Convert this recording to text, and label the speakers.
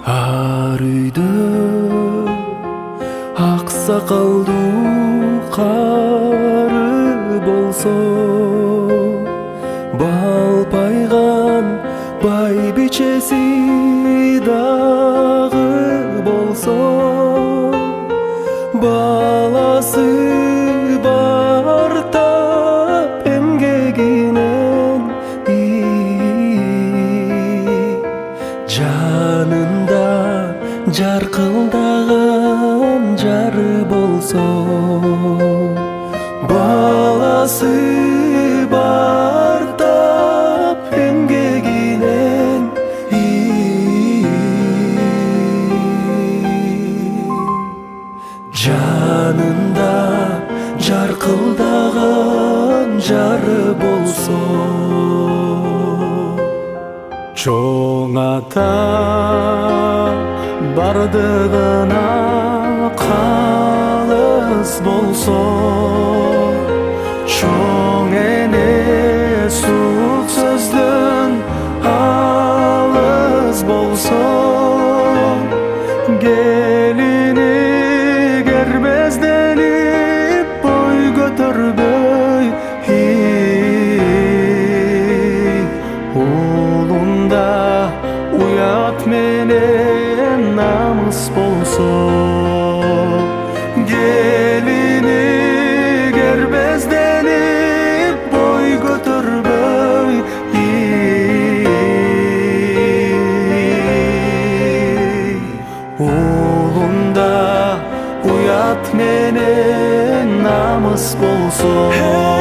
Speaker 1: Ар үйдө аксакалдуу кары болсо, балпайган байбичеси дагы болсо, баласы бар тап эмгегинен жанында жаркылдаган жары болсо, баласы бар тап эмгегинен жанында жаркылдаган жары болсо, чоң ата бардыгына калыс болсо, чоң эне сук сөздөн алыс болсо, келини кербезденип бой көтөрбөй уулунда уят менен намыс болсо, келини кербезденип бой көтөрбөй уулунда уят менен намыс болсо.